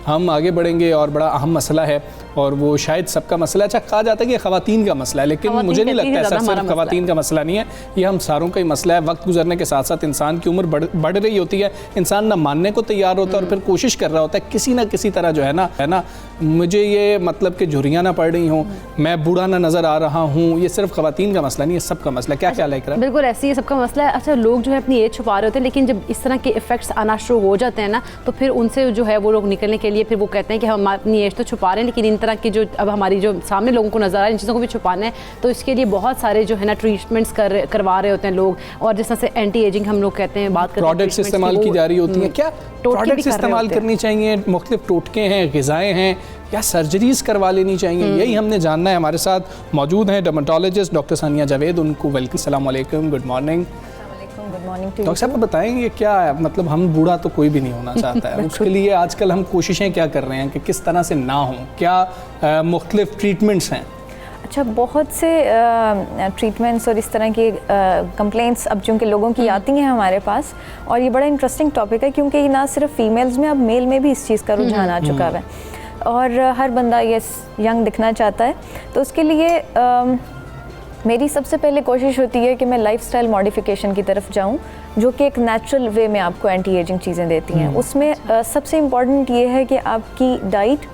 हम आगे बढ़ेंगे और बड़ा अहम मसला है और वो शायद सबका मसला, अच्छा कहा जाता है कि ख़वातीन का मसला है, लेकिन मुझे नहीं लगता ऐसा सिर्फ ख़वातीन का मसला नहीं है, ये हम सारों का ही मसला है। वक्त गुजरने के साथ साथ इंसान की उम्र बढ़ रही होती है, इंसान ना मानने को तैयार होता है और फिर कोशिश कर रहा होता है किसी ना किसी तरह जो है ना मुझे ये मतलब कि झुर्रियाँ ना पड़ रही हों, मैं बूढ़ा ना नज़र आ रहा हूँ। ये सिर्फ ख़वातीन का मसला नहीं है, सबका मसला। क्या ख्याल है इकरा? बिल्कुल ऐसे ही सबका मसला है। अच्छा, लोग जो है अपनी एज छुपा रहे होते हैं, लेकिन जब इस तरह के इफेक्ट्स आना शुरू हो जाते हैं ना, तो फिर उनसे जो है वो लोग निकलने के लिए फिर वो कहते हैं कि हम अपनी एज तो छुपा रहे हैं, लेकिन इन तरह की जो अब हमारी जो सामने लोगों को नजर आ रहा है, इन चीज़ों को भी छुपाना है। तो इसके लिए बहुत सारे जो है ना ट्रीटमेंट्स करवा रहे होते हैं लोग, और जिस तरह से एंटी एजिंग हम लोग कहते हैं, बात करते हैं, प्रोडक्ट्स इस्तेमाल की जा रही होती हैं। क्या प्रोडक्ट्स इस्तेमाल करनी चाहिए? मुख्तलिफ टोटके हैं, ग़िज़ाएँ हैं, या सर्जरीज करवा लेनी चाहिए? यही हमने जानना है। हमारे साथ मौजूद हैं डर्मेटोलॉजिस्ट डॉक्टर सानिया जावेद, उनको वेलकम। अस्सलाम वालेकुम, गुड मॉर्निंग। डॉक्टर साहब बताएंगे क्या है, मतलब हम बूढ़ा तो कोई भी नहीं होना चाहता है, उसके लिए आजकल हम कोशिशें क्या कर रहे हैं कि किस तरह से ना हो? क्या मुख्तलिफ ट्रीटमेंट्स हैं? अच्छा, बहुत से ट्रीटमेंट्स और इस तरह की कंप्लेंट्स अब चूँकि लोगों की आती हैं हमारे पास, और ये बड़ा इंटरेस्टिंग टॉपिक है क्योंकि ये ना सिर्फ फीमेल्स में, अब मेल में भी इस चीज़ का रुझान आ चुका है और हर बंदा ये यंग दिखना चाहता है। तो उसके लिए मेरी सबसे पहले कोशिश होती है कि मैं लाइफस्टाइल मॉडिफिकेशन की तरफ जाऊं, जो कि एक नेचुरल वे में आपको एंटी एजिंग चीज़ें देती हैं। उसमें सबसे इम्पॉर्टेंट ये है कि आपकी डाइट,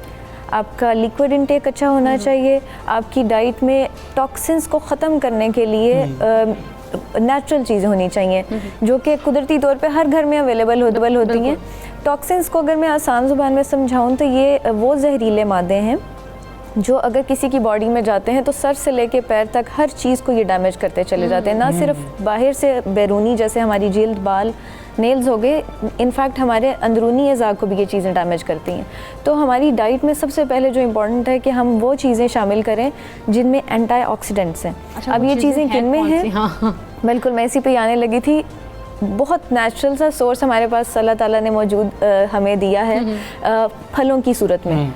आपका लिक्विड इंटेक अच्छा होना चाहिए, आपकी डाइट में टॉक्सिन्स को ख़त्म करने के लिए नेचुरल चीज़ें होनी चाहिए जो कि कुदरती तौर पे हर घर में अवेलेबल होती हैं। टॉक्सिन्स को अगर मैं आसान ज़ुबान में समझाऊँ तो ये वो जहरीले मादे हैं जो अगर किसी की बॉडी में जाते हैं तो सर से लेके पैर तक हर चीज़ को ये डैमेज करते चले जाते हैं। ना सिर्फ बाहर से बैरूनी, जैसे हमारी जिल्द, बाल, नेल्स हो गए, इनफैक्ट हमारे अंदरूनी अज़ा को भी ये चीज़ें डैमेज करती हैं। तो हमारी डाइट में सबसे पहले जो इम्पोर्टेंट है कि हम वो चीज़ें शामिल करें जिनमें एंटीऑक्सीडेंट्स हैं। अच्छा, अब ये चीज़ें किन में हैं? हाँ। बिल्कुल, मैं इसी पे आने लगी थी। बहुत नेचुरल सा सोर्स हमारे पास अल्लाह ताला ने मौजूद हमें दिया है, फलों की सूरत में,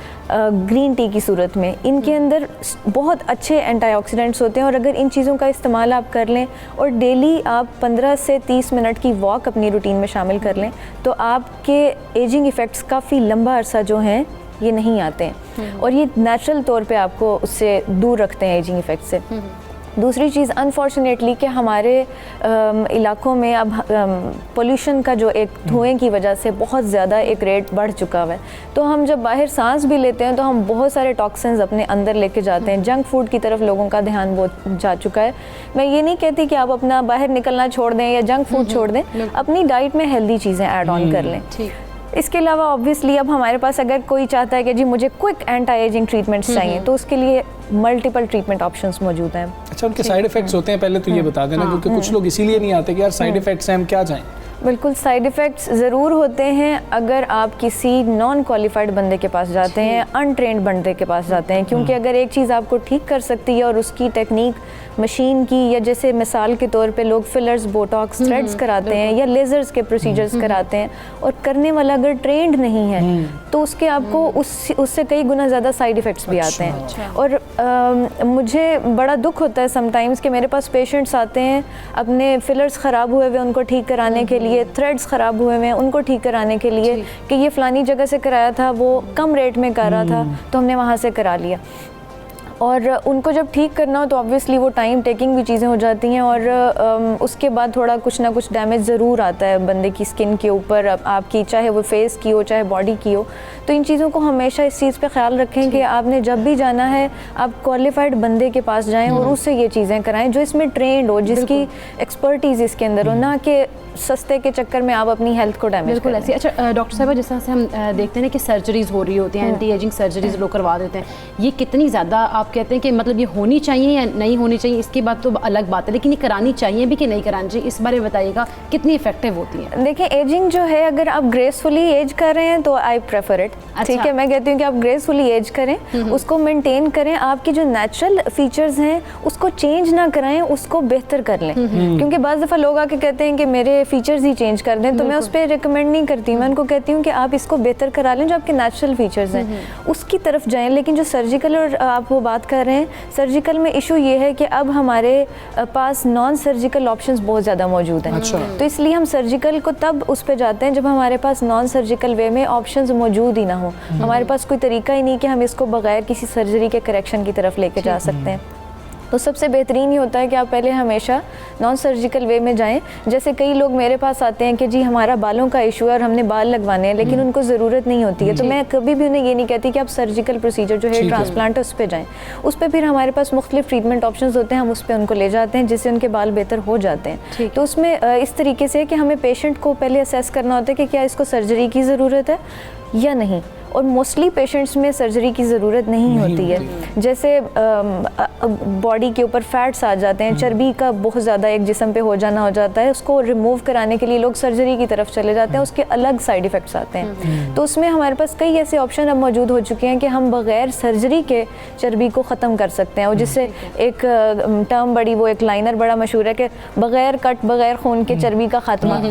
ग्रीन टी की सूरत में। इनके अंदर बहुत अच्छे एंटीऑक्सीडेंट्स होते हैं और अगर इन चीज़ों का इस्तेमाल आप कर लें और डेली आप 15 से 30 मिनट की वॉक अपनी रूटीन में शामिल कर लें तो आपके एजिंग इफ़ेक्ट्स काफ़ी लंबा अरसा जो हैं ये नहीं आते हैं और ये नेचुरल तौर पे आपको उससे दूर रखते हैं एजिंग इफ़ेक्ट से। दूसरी चीज़, अनफॉर्चुनेटली कि हमारे इलाकों में अब पोल्यूशन का जो एक धुएं की वजह से बहुत ज़्यादा एक रेट बढ़ चुका है, तो हम जब बाहर सांस भी लेते हैं तो हम बहुत सारे टॉक्सिन्स अपने अंदर लेके जाते हैं। जंक फूड की तरफ लोगों का ध्यान बहुत जा चुका है। मैं ये नहीं कहती कि आप अपना बाहर निकलना छोड़ दें या जंक फूड छोड़ दें, अपनी डाइट में हेल्दी चीज़ें ऐड ऑन कर लें। इसके अलावा ऑब्वियसली अब हमारे पास अगर कोई चाहता है कि जी मुझे क्विक एंटी एजिंग ट्रीटमेंट्स चाहिए तो उसके लिए मल्टीपल ट्रीटमेंट ऑप्शंस मौजूद हैं। अच्छा, उनके साइड इफेक्ट्स होते हैं, पहले तो ये बता देना, क्योंकि कुछ लोग इसीलिए नहीं आते कि यार साइड इफेक्ट्स हैं, हम क्या जाएं। बिल्कुल, साइड इफ़ेक्ट्स ज़रूर होते हैं अगर आप किसी नॉन क्वालिफाइड बंदे के पास जाते हैं, अनट्रेंड बंदे के पास जाते हैं, क्योंकि अगर एक चीज़ आपको ठीक कर सकती है और उसकी टेक्निक मशीन की, या जैसे मिसाल के तौर पे लोग फिलर्स, बोटॉक्स, थ्रेड्स कराते हैं या लेज़र्स के प्रोसीजर्स कराते हैं और करने वाला अगर ट्रेंड नहीं है तो उसके आपको उससे कई गुना ज़्यादा साइड इफ़ेक्ट्स भी आते हैं। और मुझे बड़ा दुख होता है समटाइम्स कि मेरे पास पेशेंट्स आते हैं अपने फिलर्स ख़राब हुए हुए उनको ठीक कराने के लिए, थ्रेड्स ख़राब हुए हैं उनको ठीक कराने के लिए कि ये फ़लानी जगह से कराया था, वो कम रेट में कर रहा था तो हमने वहाँ से करा लिया। और उनको जब ठीक करना हो तो ऑब्वियसली वो टाइम टेकिंग भी चीज़ें हो जाती हैं और उसके बाद थोड़ा कुछ ना कुछ डैमेज ज़रूर आता है बंदे की स्किन के ऊपर, आपकी चाहे वो फेस की हो चाहे बॉडी की हो। तो इन चीज़ों को हमेशा इस चीज़ पे ख्याल रखें कि आपने जब भी जाना है आप क्वालिफाइड बंदे के पास जाएं और उससे ये चीज़ें कराएं जो इसमें ट्रेंड हो, जिसकी एक्सपर्टीज़ इसके अंदर हो, ना कि सस्ते के चक्कर में आप अपनी हेल्थ को डैमेज बिल्कुल ऐसे। अच्छा डॉक्टर साहब, जिस तरह से हम देखते हैं कि सर्जरीज हो रही होती हैं, एंटी एजिंग सर्जरीज लोग करवा देते हैं, ये कितनी ज़्यादा आप कहते हैं कि मतलब ये होनी चाहिए या नहीं होनी चाहिए, इसकी बात तो अलग बात है, लेकिन ये करानी चाहिए भी कि नहीं करानी चाहिए, इस बारे में बताइएगा, कितनी इफेक्टिव होती है? देखिए, एजिंग जो है अगर आप ग्रेसफुली एज कर रहे हैं तो आई प्रेफर इट। ठीक है, मैं कहती हूँ कि आप ग्रेसफुली एज करें, उसको मेंटेन करें, आपकी जो नेचुरल फीचर्स हैं उसको चेंज ना कराएं, उसको बेहतर कर लें। क्योंकि बाज़ दफ़ा लोग आके कहते हैं कि मेरे फीचर्स ही चेंज कर दें, तो मैं उस पर रिकमेंड नहीं करती। मैं उनको कहती हूँ कि आप इसको बेहतर करा लें, जो आपके नेचुरल फीचर्स हैं उसकी तरफ जाएं। लेकिन जो सर्जिकल और आप वो बात कर रहे हैं, सर्जिकल में इशू ये है कि अब हमारे पास नॉन सर्जिकल ऑप्शंस बहुत ज़्यादा मौजूद हैं। अच्छा। तो इसलिए हम सर्जिकल को तब उस पर जाते हैं जब हमारे पास नॉन सर्जिकल वे में ऑप्शंस मौजूद ही ना हो, हमारे पास कोई तरीका ही नहीं कि हम इसको बगैर किसी सर्जरी के करेक्शन की तरफ लेके जा सकते हैं। तो सबसे बेहतरीन ही होता है कि आप पहले हमेशा नॉन सर्जिकल वे में जाएं। जैसे कई लोग मेरे पास आते हैं कि जी हमारा बालों का इशू है और हमने बाल लगवाने हैं, लेकिन उनको ज़रूरत नहीं होती है, तो मैं कभी भी उन्हें ये नहीं कहती कि आप सर्जिकल प्रोसीजर जो है ट्रांसप्लांट है उस पर जाएँ। उस पर फिर हमारे पास मुख्तलिफ ट्रीटमेंट ऑप्शन होते हैं, हम उस पर उनको ले जाते हैं जिससे उनके बाल बेहतर हो जाते हैं। तो उसमें इस तरीके से कि हमें पेशेंट को पहले असेस करना होता है कि क्या इसको सर्जरी की ज़रूरत है या नहीं, और मोस्टली पेशेंट्स में सर्जरी की ज़रूरत नहीं होती है। जैसे बॉडी के ऊपर फैट्स आ जाते हैं, चर्बी का बहुत ज़्यादा एक जिस्म पे हो जाना हो जाता है, उसको रिमूव कराने के लिए लोग सर्जरी की तरफ चले जाते हैं, उसके अलग साइड इफ़ेक्ट्स आते हैं। तो उसमें हमारे पास कई ऐसे ऑप्शन अब मौजूद हो चुके हैं कि हम बग़ैर सर्जरी के चर्बी को ख़त्म कर सकते हैं। और जिससे एक टर्म बड़ी वो एक लाइनर बड़ा मशहूर है कि बग़ैर कट बग़ैर खून के चर्बी का खात्मा।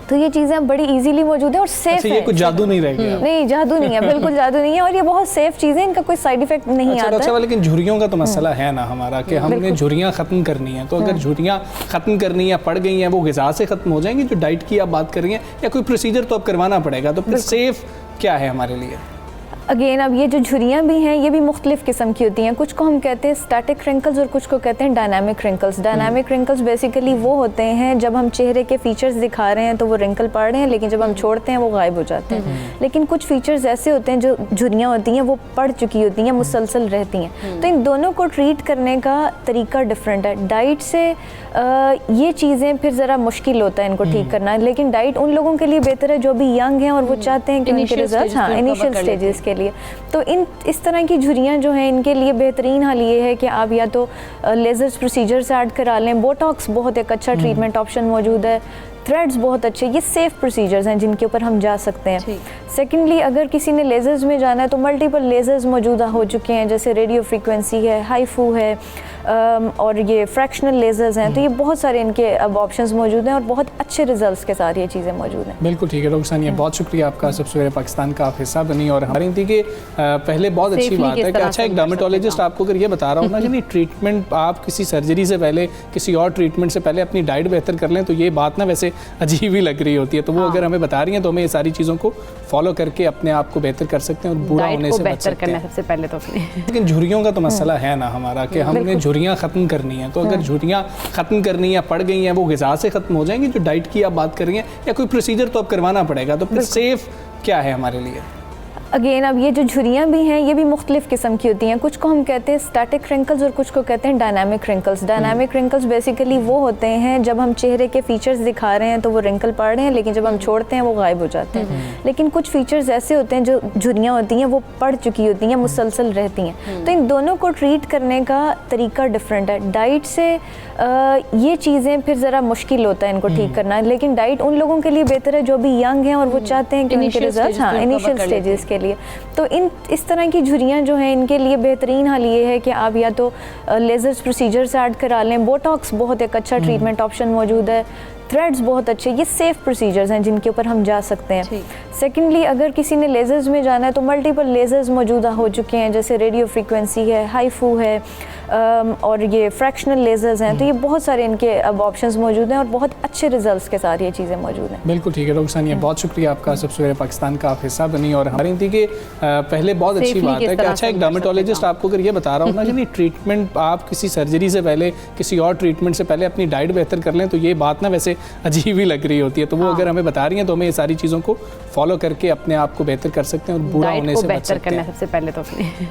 तो ये चीज़ें अब बड़ी इजीली मौजूद है और सेफ है। ये कुछ जादू नहीं रह गया? नहीं, जादू नहीं है, बिल्कुल जादू नहीं है, और ये बहुत सेफ चीज़ है, इनका कोई साइड इफेक्ट नहीं आता। अच्छा, लेकिन झुर्रियों का तो मसला है ना हमारा कि हमने झुर्रियाँ ख़त्म करनी है, तो अगर झुर्रियाँ ख़त्म करनी है, पड़ गई हैं, वो ग़िज़ा से ख़त्म हो जाएंगी? जो डाइट की आप बात कर रही हैं, या कोई प्रोसीजर तो अब करवाना पड़ेगा, तो फिर सेफ क्या है हमारे लिए? अगेन अब ये जो झुर्रियाँ भी हैं ये भी मुख्तलिफ किस्म की होती हैं। कुछ को हम कहते हैं स्टैटिक रिंकल्स और कुछ को कहते हैं dynamic wrinkles. Dynamic wrinkles basically वो होते हैं जब हम चेहरे के फीचर्स दिखा रहे हैं तो वो रिंकल पड़ रहे हैं, लेकिन जब हम छोड़ते हैं वो गायब हो जाते हैं। लेकिन कुछ फीचर्स ऐसे होते हैं जो झुर्रियाँ होती हैं वो पड़ चुकी होती हैं, मुसलसल रहती हैं। तो इन दोनों को ट्रीट करने का तरीका डिफरेंट है। डाइट से ये चीज़ें फिर ज़रा मुश्किल होता है इनको ठीक करना, लेकिन डाइट उन लोगों के लिए बेहतर है जो भी यंग हैं और वो चाहते हैं कि उनके रिजल्ट इनिशियल स्टेजेस के लिए। तो इस तरह की झुर्रियाँ जो हैं इनके लिए बेहतरीन हाल ये है कि आप या तो लेजर्स प्रोसीजर्स ऐड करा लें। बोटॉक्स बहुत एक अच्छा ट्रीटमेंट ऑप्शन मौजूद है। थ्रेड्स बहुत अच्छे, ये सेफ प्रोसीजर्स हैं जिनके ऊपर हम जा सकते हैं। सेकेंडली अगर किसी ने लेजर्स में जाना है तो मल्टीपल लेजर्स मौजूदा हो चुके हैं, जैसे रेडियो फ्रीक्वेंसी है, हाईफू है, और ये फ्रैक्शनल लेजर्स हैं। तो ये बहुत सारे इनके अब ऑप्शंस मौजूद हैं और बहुत अच्छे रिजल्ट्स के साथ ये चीज़ें मौजूद हैं। बिल्कुल ठीक है डॉक्टर सानिया, बहुत शुक्रिया आपका सबसे पाकिस्तान का आप हिस्सा बनी। और हमारी थी कि पहले बहुत अच्छी बात है कि अच्छा एक डर्मेटोलॉजिस्ट आपको अगर ये बता रहा हूँ ना कि नहीं ट्रीटमेंट आप किसी सर्जरी से पहले किसी और ट्रीटमेंट से पहले अपनी डाइट बेहतर कर लें, तो ये बात ना वैसे अजीब ही लग रही होती है। तो वो अगर हमें बता रही हैं तो हमें ये सारी चीज़ों को फॉलो करके अपने आप को बेहतर कर सकते हैं और बूढ़ा होने से बच सकते हैं। सबसे पहले तो लेकिन झुर्रियों का तो मसला है ना हमारा कि हमने झुर्रियाँ ख़त्म करनी है, तो अगर झुर्रियाँ ख़त्म करनी है, पड़ गई हैं, वो ग़िज़ा से ख़त्म हो जाएंगी? जो डाइट की आप बात कर रही हैं, या कोई प्रोसीजर तो अब करवाना पड़ेगा, तो फिर सेफ क्या है हमारे लिए? अगेन अब ये जो झुर्रियाँ भी हैं ये भी मुख्तलिफ किस्म की होती हैं। कुछ को हम कहते हैं स्टैटिक रिंकल्स और कुछ को कहते हैं dynamic wrinkles. Dynamic wrinkles basically वो होते हैं जब हम चेहरे के फीचर्स दिखा रहे हैं तो वो रिंकल पड़ रहे हैं, लेकिन जब हम छोड़ते हैं वो गायब हो जाते हैं। लेकिन कुछ फीचर्स ऐसे होते हैं जो झुर्रियाँ होती हैं वो पड़ चुकी होती हैं, मुसलसल रहती हैं। तो इन दोनों को ट्रीट करने का तरीका डिफरेंट है। डाइट से ये चीज़ें फिर ज़रा मुश्किल होता है इनको ठीक करना, लेकिन डाइट उन लोगों के लिए बेहतर है जो भी यंग हैं और वो चाहते हैं कि उनके रिजल्ट इनिशियल स्टेजेस के लिए। तो इस तरह की झुर्रियाँ जो हैं इनके लिए बेहतरीन हाल ये है कि आप या तो लेजर्स प्रोसीजर्स ऐड करा लें। बोटॉक्स बहुत एक अच्छा ट्रीटमेंट ऑप्शन मौजूद है। थ्रेड्स बहुत अच्छे, ये सेफ प्रोसीजर्स हैं जिनके ऊपर हम जा सकते हैं। सेकेंडली अगर किसी ने लेजर्स में जाना है तो मल्टीपल लेजर्स मौजूदा हो चुके हैं, जैसे रेडियो फ्रीक्वेंसी है, हाईफू है, और ये फ्रैक्शनल लेजर्स हैं। तो ये बहुत सारे इनके अब ऑप्शंस मौजूद हैं और बहुत अच्छे रिजल्ट्स के साथ ये चीज़ें मौजूद हैं। बिल्कुल ठीक है डॉक्टर सानिया, बहुत शुक्रिया आपका सबसे पाकिस्तान का आप हिस्सा बनी। और हमारी थी कि पहले बहुत अच्छी बात है कि अच्छा एक डर्मेटोलॉजिस्ट आपको अगर ये बता रहा हूँ ना कि नहीं ट्रीटमेंट आप किसी सर्जरी से पहले किसी और ट्रीटमेंट से पहले अपनी डाइट बेहतर कर लें, तो ये बात ना वैसे अजीब ही लग रही होती है। तो वो अगर हमें बता रही हैं तो हमें ये सारी चीज़ों को फॉलो करके अपने आप को बेहतर कर सकते हैं और बूढ़ा होने से बच सकते हैं। सबसे पहले तो